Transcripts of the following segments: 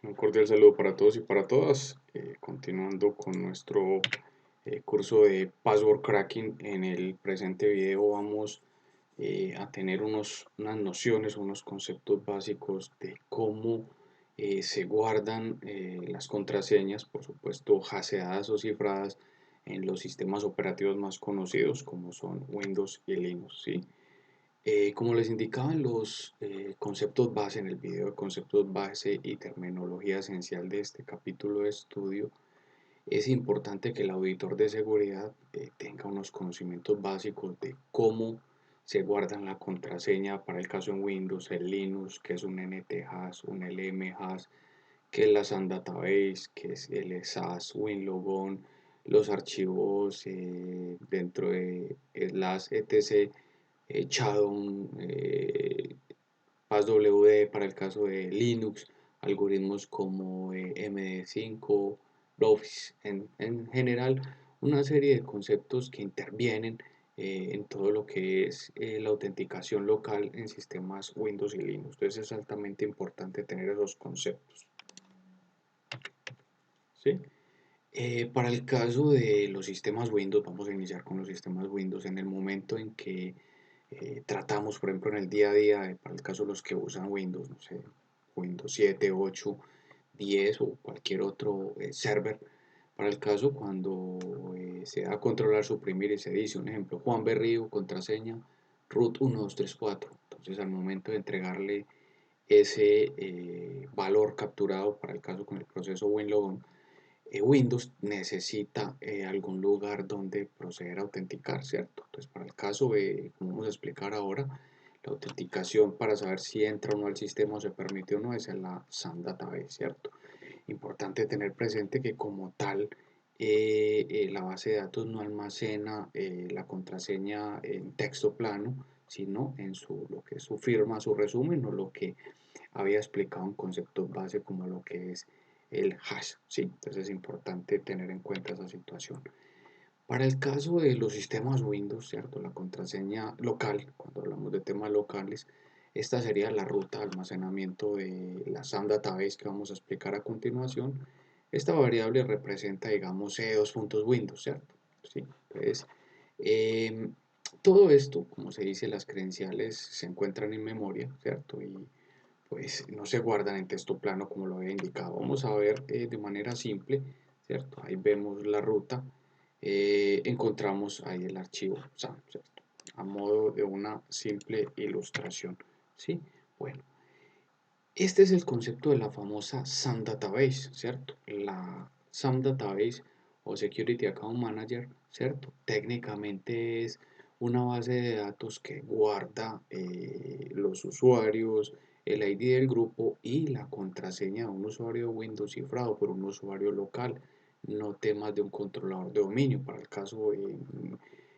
Un cordial saludo para todos y para todas. Continuando con nuestro curso de password cracking, en el presente video vamos a tener unas nociones, unos conceptos básicos de cómo se guardan las contraseñas, por supuesto, haseadas o cifradas en los sistemas operativos más conocidos como son Windows y Linux, ¿sí? Como les indicaba en los conceptos base, en el video de conceptos base y terminología esencial de este capítulo de estudio, es importante que el auditor de seguridad tenga unos conocimientos básicos de cómo se guardan la contraseña para el caso en Windows, en Linux, que es un NT-hash, un LM-hash, que es la SAN Database, que es el SAS, WinLogon, los archivos dentro de las etc, Shadow, PassWD para el caso de Linux, algoritmos como MD5, Office, en general una serie de conceptos que intervienen en todo lo que es la autenticación local en sistemas Windows y Linux. Entonces es altamente importante tener esos conceptos, ¿sí? Para el caso de los sistemas Windows, vamos a iniciar con los sistemas Windows en el momento en que tratamos, por ejemplo, en el día a día, para el caso de los que usan Windows, no sé, Windows 7, 8, 10 o cualquier otro server, para el caso cuando se da a controlar, suprimir y se dice, un ejemplo, Juan Berrío, contraseña, root 1234. Entonces, al momento de entregarle ese valor capturado, para el caso con el proceso WinLogon, Windows necesita algún lugar donde proceder a autenticar, ¿cierto? Entonces, para el caso de, como vamos a explicar ahora, la autenticación para saber si entra o no al sistema o se permite o no es en la SAM Database, ¿cierto? Importante tener presente que como tal, la base de datos no almacena la contraseña en texto plano, sino en lo que es su firma, su resumen o lo que había explicado en conceptos base como lo que es el hash, ¿sí? Entonces es importante tener en cuenta esa situación. Para el caso de los sistemas Windows, ¿cierto? La contraseña local, cuando hablamos de temas locales, esta sería la ruta de almacenamiento de la SAM Database que vamos a explicar a continuación. Esta variable representa, digamos, C2.Windows, ¿cierto? ¿Sí? Entonces, eh, todo esto, como se dice, las credenciales se encuentran en memoria, ¿cierto? Y pues no se guardan en texto plano como lo había indicado. Vamos a ver de manera simple, ¿cierto? Ahí vemos la ruta, encontramos ahí el archivo SAM, ¿cierto? A modo de una simple ilustración, ¿sí? Bueno, este es el concepto de la famosa SAM Database, ¿cierto? La SAM Database o Security Account Manager, ¿cierto? Técnicamente es una base de datos que guarda los usuarios, el ID del grupo y la contraseña de un usuario de Windows cifrado por un usuario local, no temas de un controlador de dominio. Para el caso de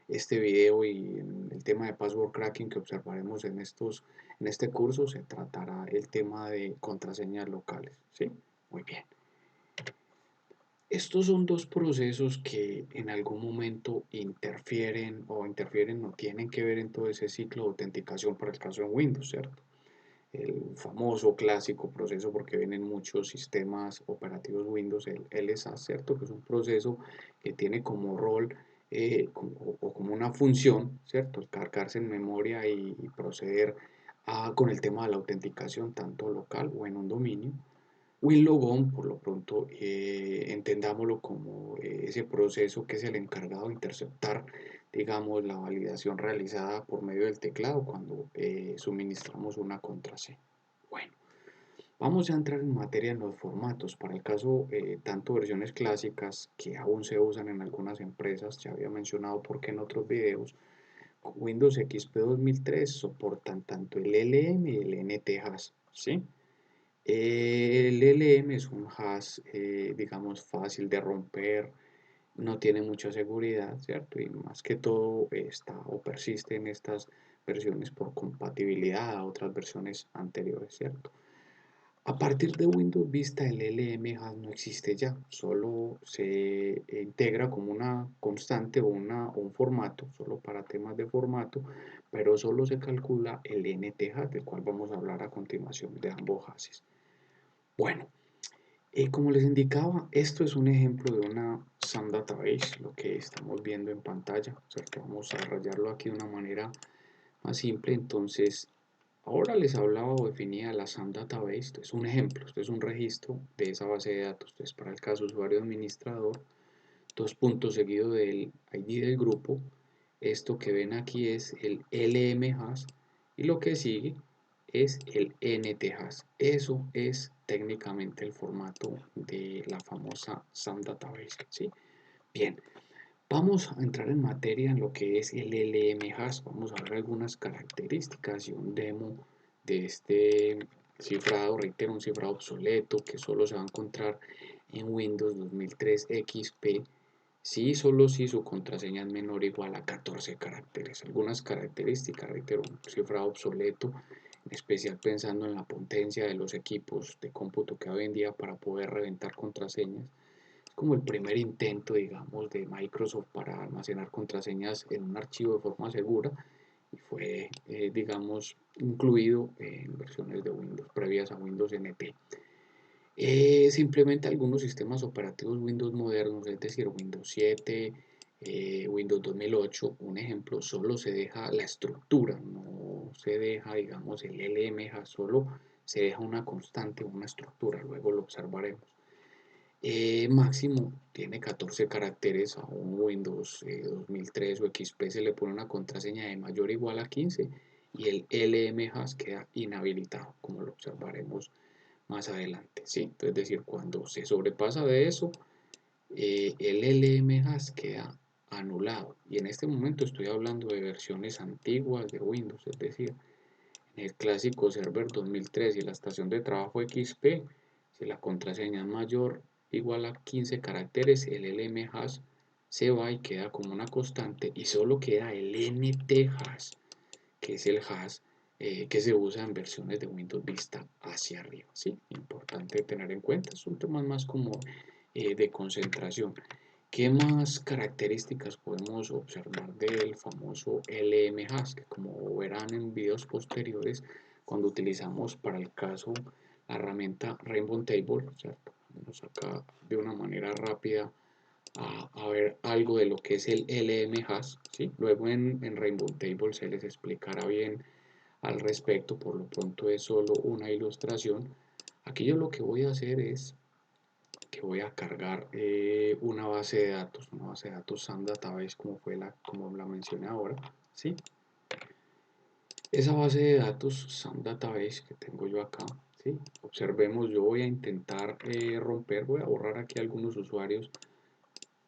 este video y en el tema de password cracking que observaremos en este curso, se tratará el tema de contraseñas locales, ¿sí? Muy bien. Estos son dos procesos que en algún momento interfieren o tienen que ver en todo ese ciclo de autenticación para el caso en Windows, ¿cierto? El famoso clásico proceso, porque vienen muchos sistemas operativos Windows, el LSA, ¿cierto? Que es un proceso que tiene como rol o como una función, ¿cierto? El cargarse en memoria y proceder con el tema de la autenticación, tanto local o en un dominio. WinLogon, por lo pronto, entendámoslo como ese proceso que es el encargado de interceptar, digamos, la validación realizada por medio del teclado cuando suministramos una contraseña. Bueno, vamos a entrar en materia en los formatos. Para el caso, tanto versiones clásicas que aún se usan en algunas empresas, ya había mencionado porque en otros videos, Windows XP 2003 soportan tanto el LM y el NT-hash, ¿sí? El LM es un hash, digamos, fácil de romper, no tiene mucha seguridad, ¿cierto? Y más que todo está o persiste en estas versiones por compatibilidad a otras versiones anteriores, ¿cierto? A partir de Windows Vista el LM hash no existe ya, solo se integra como una constante o un formato, solo para temas de formato, pero solo se calcula el NT hash, del cual vamos a hablar a continuación de ambos hashes. Bueno, Como les indicaba, esto es un ejemplo de una SAM Database, lo que estamos viendo en pantalla, ¿cierto? Vamos a rayarlo aquí de una manera más simple. Entonces, ahora les hablaba o definía la SAM Database. Esto es un ejemplo, esto es un registro de esa base de datos. Entonces, para el caso usuario administrador, dos puntos seguido del ID del grupo. Esto que ven aquí es el LM-hash y lo que sigue es el NT-hash. Eso es técnicamente el formato de la famosa SAM Database, ¿sí? Bien, vamos a entrar en materia en lo que es el LM-hash. Vamos a ver algunas características y un demo de este cifrado. Reitero, un cifrado obsoleto que solo se va a encontrar en Windows 2003 XP. Sí, solo si su contraseña es menor o igual a 14 caracteres. Algunas características, reitero, un cifrado obsoleto, en especial pensando en la potencia de los equipos de cómputo que hoy en día para poder reventar contraseñas. Es como el primer intento, digamos, de Microsoft para almacenar contraseñas en un archivo de forma segura y fue, digamos, incluido en versiones de Windows previas a Windows NT. Se implementa algunos sistemas operativos Windows modernos, es decir, Windows 7, Windows 2008, un ejemplo, solo se deja la estructura, no se deja, digamos, el LMH, solo se deja una constante, una estructura, luego lo observaremos. Máximo tiene 14 caracteres, a un Windows 2003 o XP se le pone una contraseña de mayor o igual a 15 y el LMH queda inhabilitado, como lo observaremos más adelante, ¿sí? Entonces, es decir, cuando se sobrepasa de eso, el LM-hash queda anulado. Y en este momento estoy hablando de versiones antiguas de Windows, es decir, en el clásico server 2003 y la estación de trabajo XP, si la contraseña es mayor o igual a 15 caracteres, el LM-hash se va y queda como una constante y solo queda el NT-hash, que es el hash que se usa en versiones de Windows Vista hacia arriba, ¿sí? Importante tener en cuenta, es un tema más como de concentración. ¿Qué más características podemos observar del famoso LM-hash? Que como verán en videos posteriores, cuando utilizamos para el caso la herramienta Rainbow Table, ¿cierto? Vamos acá de una manera rápida a ver algo de lo que es el LM-hash, ¿sí? Luego en Rainbow Table se les explicará bien al respecto, por lo pronto es solo una ilustración. Aquí yo lo que voy a hacer es que voy a cargar una base de datos SAM Database como la mencioné ahora, ¿sí? Esa base de datos SAM Database que tengo yo acá, ¿sí? Observemos, yo voy a intentar romper, voy a borrar aquí algunos usuarios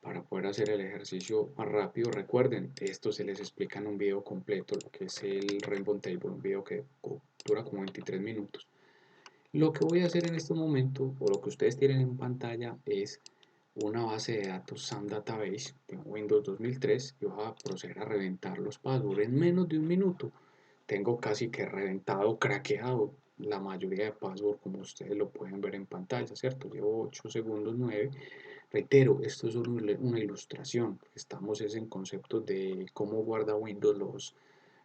para poder hacer el ejercicio más rápido. Recuerden, esto se les explica en un video completo, lo que es el Rainbow Table, un video que dura como 23 minutos. Lo que voy a hacer en este momento, o lo que ustedes tienen en pantalla, es una base de datos SAM Database de Windows 2003 y voy a proceder a reventar los passwords en menos de un minuto. Tengo casi que reventado, craqueado la mayoría de passwords como ustedes lo pueden ver en pantalla, ¿cierto? Llevo 8 segundos, 9. Reitero, esto es una ilustración. Estamos en conceptos de cómo guarda Windows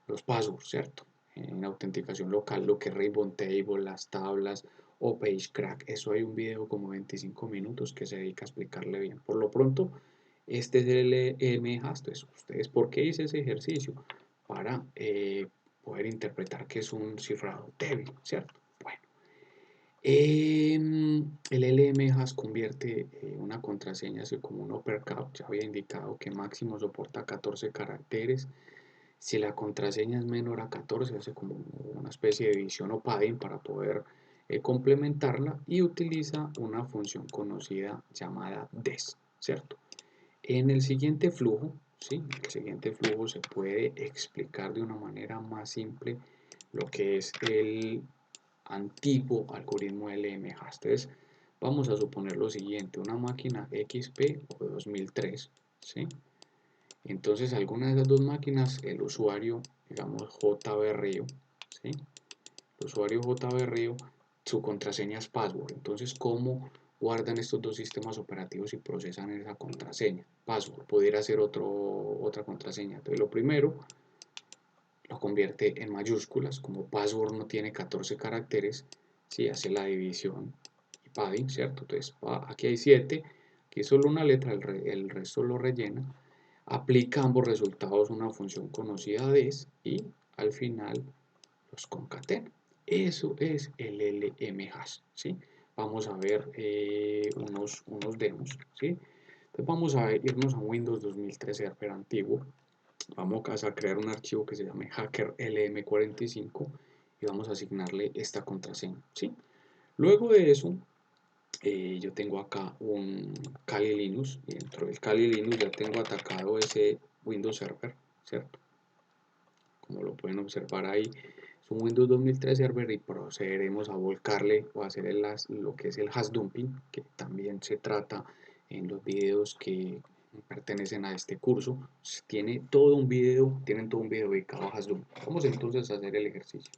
los passwords, ¿cierto? En autenticación local, lo que es Rainbow Table, las tablas o PageCrack. Eso hay un video como 25 minutos que se dedica a explicarle bien. Por lo pronto, este es el LM-hash. Entonces, ¿ustedes por qué hice ese ejercicio? Para poder interpretar que es un cifrado débil, ¿cierto? Bueno. El LM-hash convierte una contraseña así como un uppercap. Ya había indicado que máximo soporta 14 caracteres. Si la contraseña es menor a 14, hace como una especie de división o padding para poder complementarla y utiliza una función conocida llamada DES, ¿cierto? En el siguiente flujo, ¿sí? En el siguiente flujo se puede explicar de una manera más simple lo que es el antiguo algoritmo LM-hash. Entonces, vamos a suponer lo siguiente, una máquina XP o 2003, ¿sí? Entonces, alguna de esas dos máquinas, el usuario, digamos JB Río, ¿sí? El usuario JB Río, su contraseña es password. Entonces, ¿cómo guardan estos dos sistemas operativos y procesan esa contraseña? Password, pudiera ser otra contraseña. Entonces, lo primero, lo convierte en mayúsculas, como password no tiene 14 caracteres, si hace la división y padding, ¿cierto? Entonces aquí hay 7, aquí es solo una letra, el resto lo rellena. Aplica ambos resultados una función conocida des y al final los concatena. Eso es el LM-hash, ¿sí? Vamos a ver unos demos, ¿sí? Entonces vamos a irnos a Windows 2003 Server antiguo. Vamos a crear un archivo que se llame hacker lm45 y vamos a asignarle esta contraseña, ¿sí? Luego de eso, yo tengo acá un Kali Linux y dentro del Kali Linux ya tengo atacado ese Windows Server, ¿cierto? Como lo pueden observar ahí, es un Windows 2003 Server y procederemos a volcarle o a hacer lo que es el hash dumping, que también se trata en los videos que pertenecen a este curso. Tienen todo un video dedicado a hash dumping. Vamos entonces a hacer el ejercicio.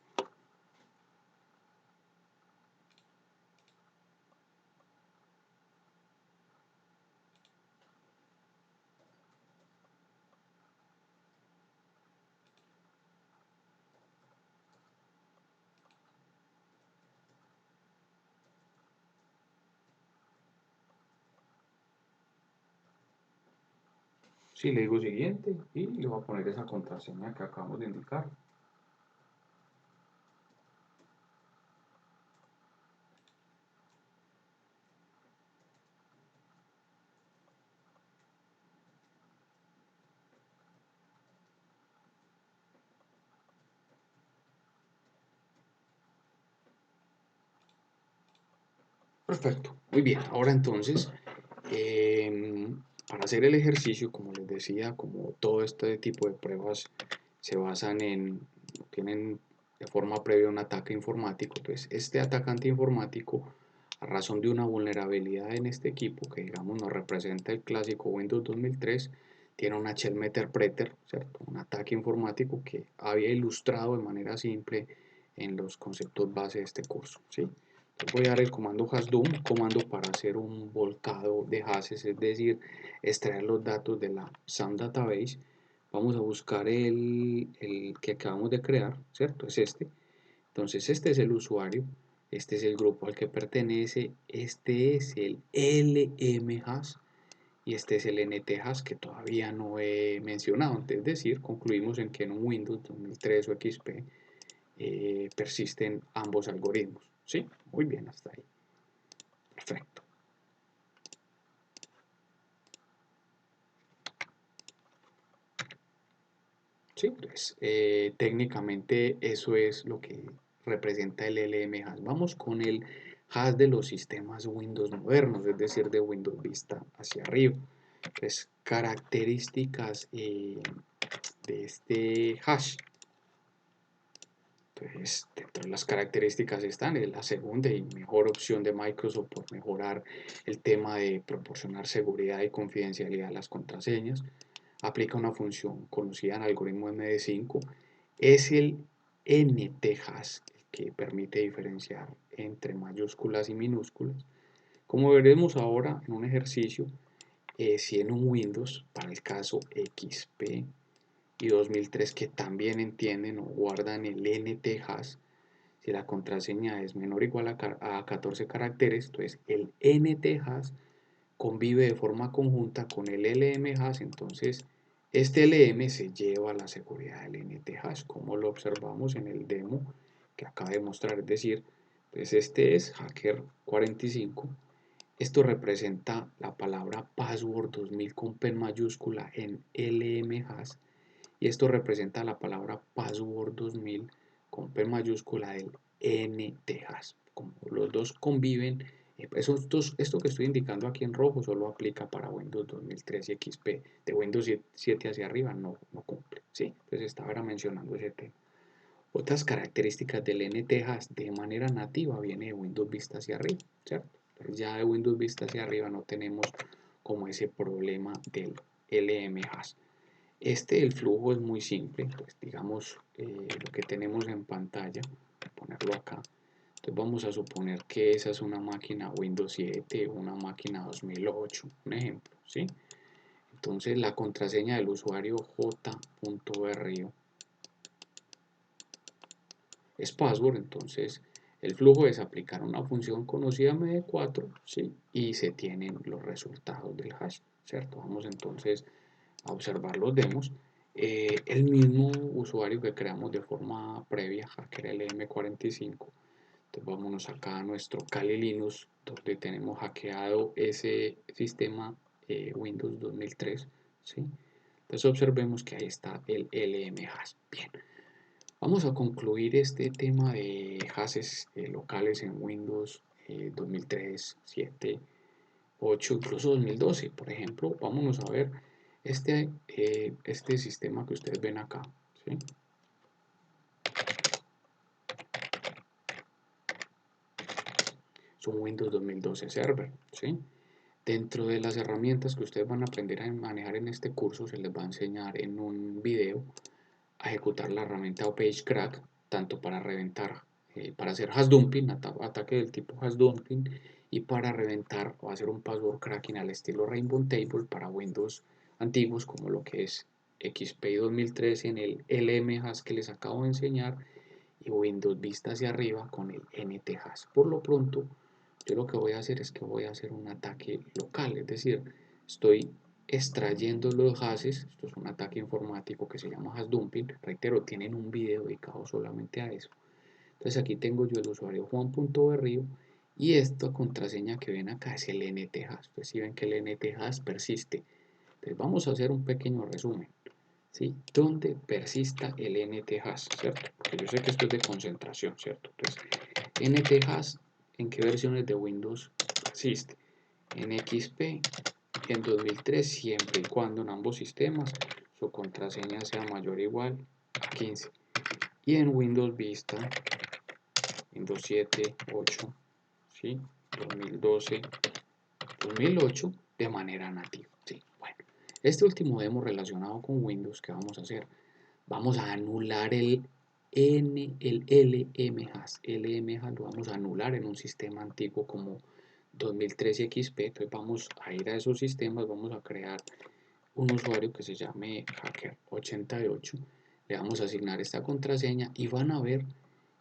Si le digo siguiente y le voy a poner esa contraseña que acabamos de indicar. Perfecto, muy bien. Ahora entonces, para hacer el ejercicio, como les decía, como todo este tipo de pruebas se basan tienen de forma previa un ataque informático, pues este atacante informático, a razón de una vulnerabilidad en este equipo, que digamos nos representa el clásico Windows 2003, tiene una shell interpreter, ¿cierto? Un ataque informático que había ilustrado de manera simple en los conceptos base de este curso, ¿sí? Voy a dar el comando hashdum, comando para hacer un volcado de hashes, es decir, extraer los datos de la SAM database. Vamos a buscar el que acabamos de crear, ¿cierto? Es este. Entonces este es el usuario, este es el grupo al que pertenece, este es el LM hash y este es el NT hash que todavía no he mencionado. Es decir, concluimos en que en un Windows 2003 o XP persisten ambos algoritmos. ¿Sí? Muy bien, hasta ahí. Perfecto. Sí, pues técnicamente eso es lo que representa el LM hash. Vamos con el hash de los sistemas Windows modernos, es decir, de Windows Vista hacia arriba. Pues características de este hash. Entonces, dentro de las características están la segunda y mejor opción de Microsoft por mejorar el tema de proporcionar seguridad y confidencialidad a las contraseñas. Aplica una función conocida en algoritmo MD5. Es el NT-hash, que permite diferenciar entre mayúsculas y minúsculas. Como veremos ahora en un ejercicio, si en un Windows, para el caso XP, y 2003 que también entienden o guardan el NT-hash, si la contraseña es menor o igual a 14 caracteres, entonces el NT-hash convive de forma conjunta con el LM-hash, entonces este LM se lleva la seguridad del NT-hash, como lo observamos en el demo que acaba de mostrar, es decir, pues este es hacker 45. Esto representa la palabra password 2000 con P mayúscula en LM-hash y esto representa la palabra password 2000 con P mayúscula del NT-hash. Como los dos conviven, esto que estoy indicando aquí en rojo solo aplica para Windows 2003 y XP. De Windows 7 hacia arriba no cumple. ¿Sí? Entonces estaba ahora mencionando ese tema. Otras características del NT-hash de manera nativa viene de Windows Vista hacia arriba, ¿cierto? Entonces ya de Windows Vista hacia arriba no tenemos como ese problema del LM-hash. El flujo es muy simple, pues digamos lo que tenemos en pantalla, ponerlo acá. Entonces vamos a suponer que esa es una máquina Windows 7 o una máquina 2008, un ejemplo, ¿sí? Entonces la contraseña del usuario j.rio es password, entonces El flujo es aplicar una función conocida MD4, ¿sí? Y se tienen los resultados del hash, ¿cierto? Vamos entonces a observar los demos. El mismo usuario que creamos de forma previa, HackerLM45. Entonces vámonos acá a nuestro Kali Linux, donde tenemos hackeado ese sistema Windows 2003, ¿sí? Entonces observemos que ahí está el LM hash. Bien, vamos a concluir este tema de hashes locales en Windows 2003, 7, 8, incluso 2012. Por ejemplo, vámonos a ver este sistema que ustedes ven acá, ¿sí? Es un Windows 2012 Server, ¿sí? Dentro de las herramientas que ustedes van a aprender a manejar en este curso, se les va a enseñar en un video a ejecutar la herramienta OPageCrack, tanto para reventar, para hacer hash dumping, ataque del tipo hash dumping, y para reventar o hacer un password cracking al estilo Rainbow Table para Windows antiguos, como lo que es XP 2013 en el LM-hash que les acabo de enseñar, y Windows Vista hacia arriba con el NT-hash. Por lo pronto, yo lo que voy a hacer es que voy a hacer un ataque local, es decir, estoy extrayendo los hashes. Esto es un ataque informático que se llama hash dumping. Reitero, tienen un video dedicado solamente a eso. Entonces aquí tengo yo el usuario juan.berrio y esta contraseña que ven acá es el NT-hash. Entonces si ven que el NT-hash persiste. Entonces vamos a hacer un pequeño resumen, ¿sí? Donde persista el NT-hash, ¿cierto? Porque yo sé que esto es de concentración, ¿cierto? Entonces, NT-hash, ¿en qué versiones de Windows persiste? En XP, en 2003, siempre y cuando en ambos sistemas su contraseña sea mayor o igual a 15. Y en Windows Vista, Windows 7, 8, ¿sí? 2012, 2008, de manera nativa, ¿sí? Bueno, este último demo relacionado con Windows, ¿qué vamos a hacer? Vamos a anular el LM-hash. LM-hash lo vamos a anular en un sistema antiguo como 2013 XP. Entonces vamos a ir a esos sistemas, vamos a crear un usuario que se llame hacker88. Le vamos a asignar esta contraseña y van a ver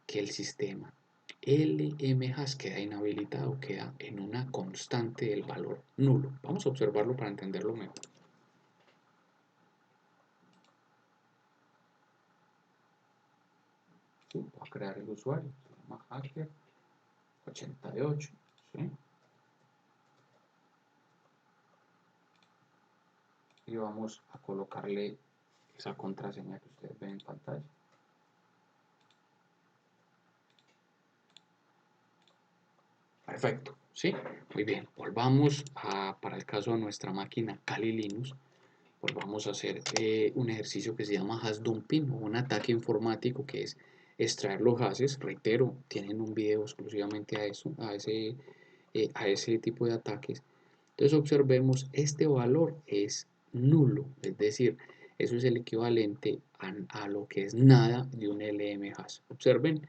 que el sistema LM-hash queda inhabilitado, queda en una constante del valor nulo. Vamos a observarlo para entenderlo mejor. ¿Sí? Voy a crear el usuario, se llama hacker88, ¿sí? Y vamos a colocarle esa contraseña que ustedes ven en pantalla. Perfecto, ¿sí? Muy bien, volvamos para el caso de nuestra máquina Kali Linux, volvamos a hacer un ejercicio que se llama hash dumping, o un ataque informático que es extraer los hashes. Reitero, tienen un video exclusivamente a eso, a ese tipo de ataques. Entonces observemos, este valor es nulo, es decir, eso es el equivalente a lo que es nada de un LM hash. Observen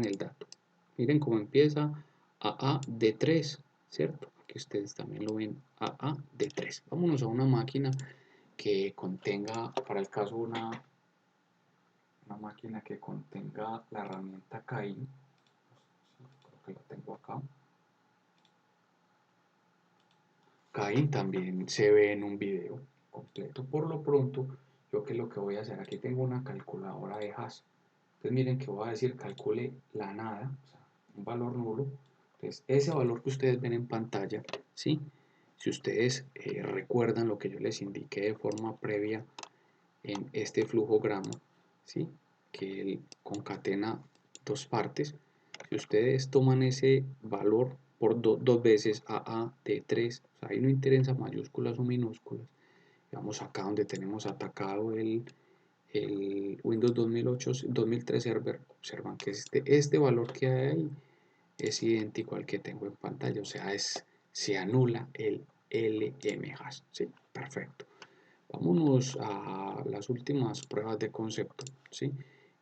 el dato. Miren cómo empieza AA de 3, ¿cierto? Aquí ustedes también lo ven, AA de 3. Vámonos a una máquina que contenga, para el caso una máquina que contenga la herramienta Cain. Creo que la tengo acá. Cain también se ve en un video completo. Por lo pronto, yo que lo que voy a hacer, aquí tengo una calculadora de hash. Entonces miren que voy a decir calcule la nada, o sea, un valor nulo. Entonces ese valor que ustedes ven en pantalla, ¿sí? Si ustedes recuerdan lo que yo les indiqué de forma previa en este flujograma, ¿sí? Que él concatena dos partes. Si ustedes toman ese valor por dos veces AA de 3, o sea, ahí no interesa mayúsculas o minúsculas. Vamos acá donde tenemos atacado el Windows 2008, 2003 Server. Observan que este valor que hay ahí es idéntico al que tengo en pantalla, o sea, se anula el LM hash, ¿sí? Perfecto. Vámonos a las últimas pruebas de concepto, ¿sí?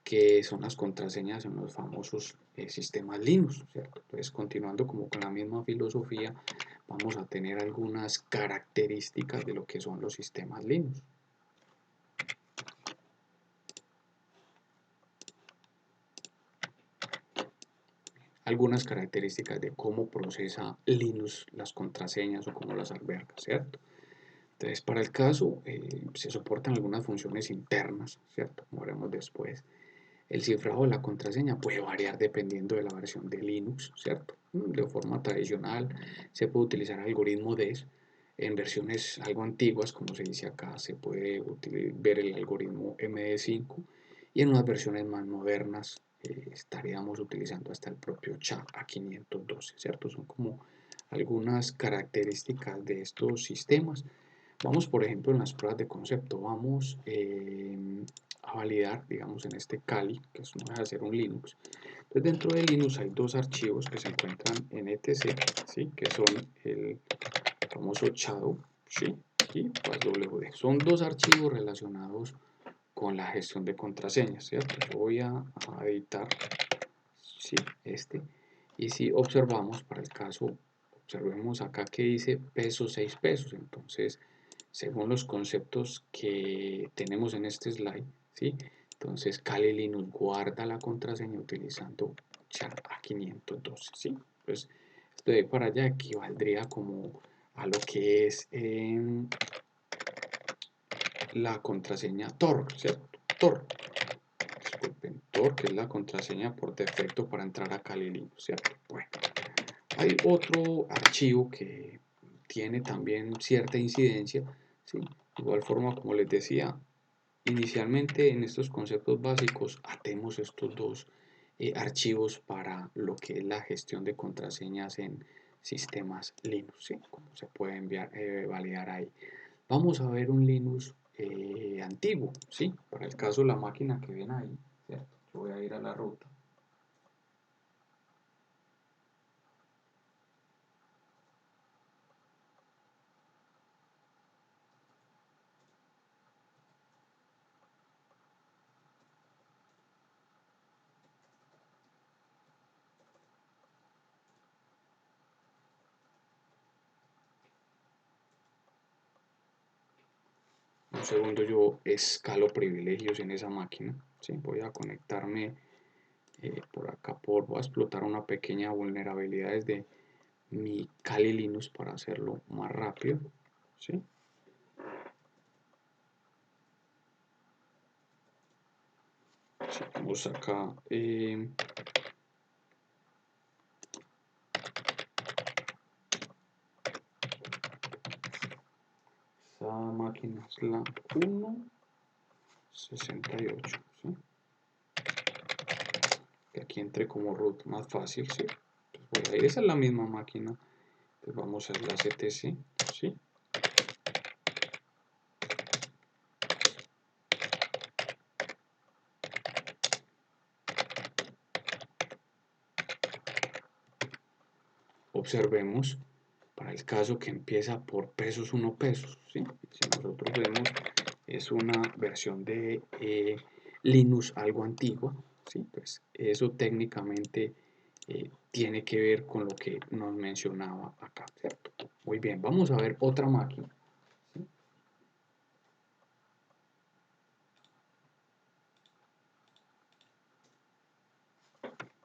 Que son las contraseñas en los famosos sistemas Linux, ¿cierto? Entonces, continuando como con la misma filosofía, vamos a tener algunas características de lo que son los sistemas Linux. algunas características de cómo procesa Linux las contraseñas o cómo las alberga, ¿cierto? Entonces, para el caso, se soportan algunas funciones internas, ¿cierto? Como veremos después. El cifrado de la contraseña puede variar dependiendo de la versión de Linux, ¿cierto? De forma tradicional se puede utilizar algoritmo DES. En versiones algo antiguas, como se dice acá, se puede ver el algoritmo MD5 y en unas versiones más modernas estaríamos utilizando hasta el propio SHA-512, ¿cierto? Son como algunas características de estos sistemas. Vamos, por ejemplo, en las pruebas de concepto, vamos a validar, digamos, en este Kali, que no deja de ser un Linux. Entonces, dentro de Linux hay dos archivos que se encuentran en etc, ¿sí? Que son el famoso shadow, ¿sí? Y passwd. Son dos archivos relacionados con la gestión de contraseñas, ¿cierto? Yo voy a editar, ¿sí? Y si observamos, para el caso, observemos acá que dice pesos, 6 pesos, entonces según los conceptos que tenemos en este slide, ¿sí? Entonces Kali Linux guarda la contraseña utilizando SHA-512, ¿sí? Pues esto de ahí para allá equivaldría como a lo que es la contraseña Tor, ¿cierto? Tor, disculpen, Tor, que es la contraseña por defecto para entrar a Kali Linux, ¿cierto? Bueno, hay otro archivo que tiene también cierta incidencia, ¿sí? De igual forma, como les decía, inicialmente en estos conceptos básicos atemos estos dos archivos para lo que es la gestión de contraseñas en sistemas Linux, ¿sí? Como se puede validar ahí. Vamos a ver un Linux antiguo, ¿sí? Para el caso la máquina que ven ahí, ¿cierto? Yo voy a ir a la ruta. Un segundo, yo escalo privilegios en esa máquina, ¿sí? Voy a conectarme por acá, voy a explotar una pequeña vulnerabilidad desde mi Kali Linux para hacerlo más rápido, ¿sí? Sí, vamos acá, esa máquina es la 168, ¿sí? Que aquí entre como root más fácil, ¿sí? Entonces, esa es la misma máquina, entonces vamos a la CTC, ¿sí? Observemos para el caso que empieza por pesos 1 pesos, ¿sí? Si nosotros vemos es una versión de Linux algo antigua, ¿sí? Pues eso técnicamente tiene que ver con lo que nos mencionaba acá, ¿cierto? Muy bien, vamos a ver otra máquina, ¿sí?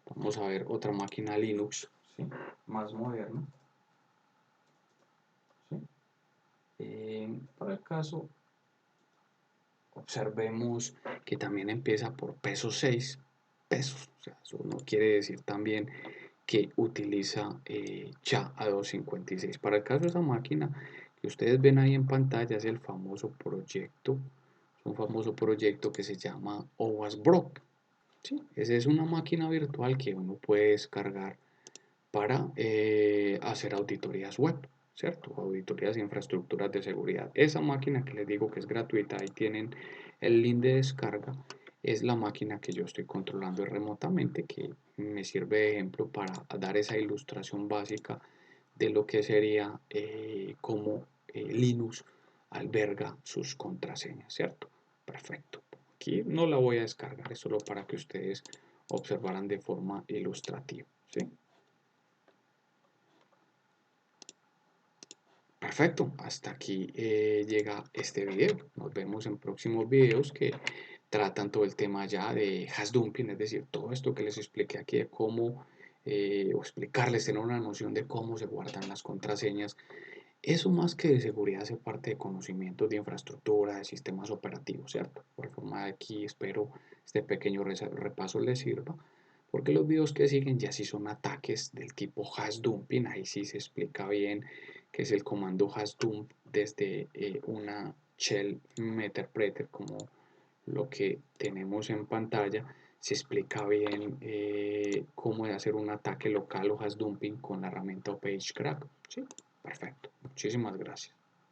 Vamos a ver otra máquina Linux, ¿sí? Más moderna, ¿sí? Para el caso observemos que también empieza por pesos 6 pesos. O sea, eso no quiere decir también que utiliza ya a 256. Para el caso de esa máquina que ustedes ven ahí en pantalla es el famoso proyecto, es un famoso proyecto que se llama OWASP. ¿Sí? Esa es una máquina virtual que uno puede descargar para hacer auditorías web, ¿cierto? Auditorías de infraestructuras de seguridad. Esa máquina que les digo que es gratuita, ahí tienen el link de descarga, es la máquina que yo estoy controlando remotamente, que me sirve de ejemplo para dar esa ilustración básica de lo que sería cómo Linux alberga sus contraseñas, ¿cierto? Perfecto. Aquí no la voy a descargar, es solo para que ustedes observaran de forma ilustrativa, ¿sí? Perfecto, hasta aquí llega este video. Nos vemos en próximos videos que tratan todo el tema ya de hash dumping, es decir, todo esto que les expliqué aquí de cómo o explicarles, tener una noción de cómo se guardan las contraseñas. Eso más que de seguridad hace parte de conocimientos de infraestructura, de sistemas operativos, ¿cierto? Por forma de aquí espero este pequeño repaso les sirva, porque los videos que siguen ya sí son ataques del tipo hash dumping, ahí sí se explica bien qué es el comando hash dump desde una shell meterpreter como lo que tenemos en pantalla, se explica bien cómo hacer un ataque local o hash dumping con la herramienta o page crack. ¿Sí? Perfecto. Muchísimas gracias.